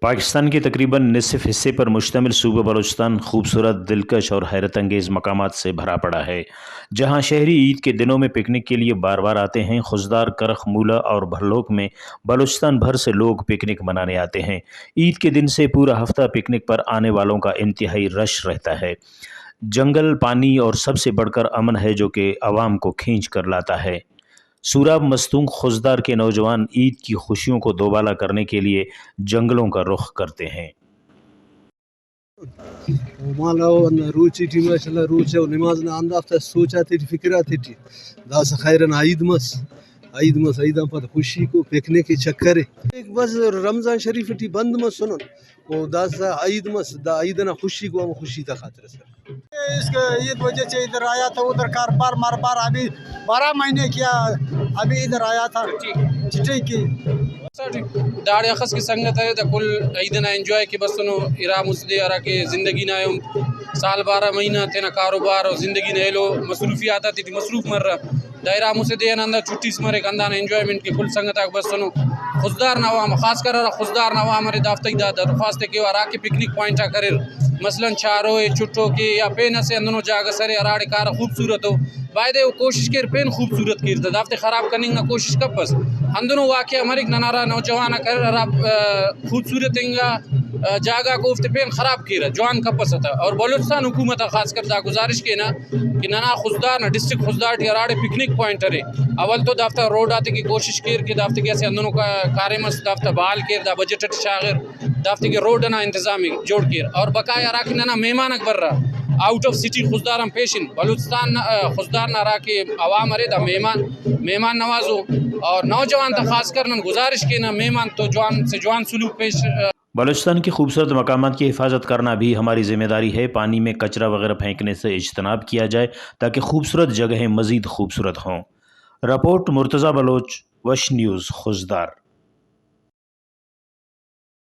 پاکستان کے تقریباً نصف حصے پر مشتمل صوبہ بلوچستان خوبصورت، دلکش اور حیرت انگیز مقامات سے بھرا پڑا ہے، جہاں شہری عید کے دنوں میں پکنک کے لیے بار بار آتے ہیں۔ خضدار، کرخ، مولا اور بھرلوک میں بلوچستان بھر سے لوگ پکنک منانے آتے ہیں۔ عید کے دن سے پورا ہفتہ پکنک پر آنے والوں کا انتہائی رش رہتا ہے۔ جنگل، پانی اور سب سے بڑھ کر امن ہے جو کہ عوام کو کھینچ کر لاتا ہے۔ سوراب مستونگ خضدار کے نوجوان عید کی خوشیوں کو دوبالا کرنے کے لیے جنگلوں کا رخ کرتے ہیں۔ روچی نماز سوچا تھی فکرہ تھی داس خیرن عید مس عیداں پتہ خوشی کو پکنک کے چکر ایک بس رمضان شریف ٹی بند مس سنن او داس عید مس دا عیدنا خوشی کو ہم خوشی تا خاطر سر اس کے عید وجہ سے ادھر آیا تھا، ادھر کاروبار مار ابھی 12 مہینے کیا، ابھی ادھر آیا تھا چٹی کی داڑی اخص کی سنگت ہے دا کل عیدنا انجوائے کی بسنو ارا مسدی ارا کے زندگی نہ سال 12 مہینہ تینا کاروبار اور زندگی نہ لو مصروفیات تی مصروف مر رہا دائرہ مسدی اندر چھٹی سمرے کندان انجوائمنٹ کی کل سنگت ہے بسنو خضدار نوام خاص کر خضدار نوام ارے دافتہ دا درخواست کے ارا کے پکنک پوائنٹا کرر مثلا چارو چٹو کے یا پین سے اندنو جاگہ سرے اراڑے کار خوبصورت ہو بائدے وہ کوشش کر پین خوبصورت کر دافتے خراب کرنے نہ کوشش کب بس اندنو واقعہ مرک ننارا نوجوان کر رب خوبصورت انگا جاگہ کو افت پین خراب کر جوان کب پس تھا اور بلوچستان حکومت خاص کر دا گزارش کے نا کہ ننا خضدار نہ ڈسٹرکٹ خضدار ٹی اراڑے پکنک پوائنٹ رے اول تو دافتہ روڈ آتے کی کوشش کر کہ دافتے کیسے اندنو کا کارمس دافتہ بحال کر دا بجٹ شاغر دافتے کے روڈ نہ انتظامی جوڑ کر اور بقایا راکی ننا مہمان اکبر رہا آؤٹ آف سٹی خضدار ہم پیشن بلوچستان خضدار نہ را کے عوام ارے دا مہمان نوازو اور نوجوان تا خاص کر نن گزارش کے نا مہمان تو جوان سے جوان سلوک پیش بلوچستان کی خوبصورت مقامات کی حفاظت کرنا بھی ہماری ذمہ داری ہے۔ پانی میں کچرا وغیرہ پھینکنے سے اجتناب کیا جائے تاکہ خوبصورت جگہیں مزید خوبصورت ہوں۔ رپورٹ مرتضی بلوچ، وش نیوز، خضدار۔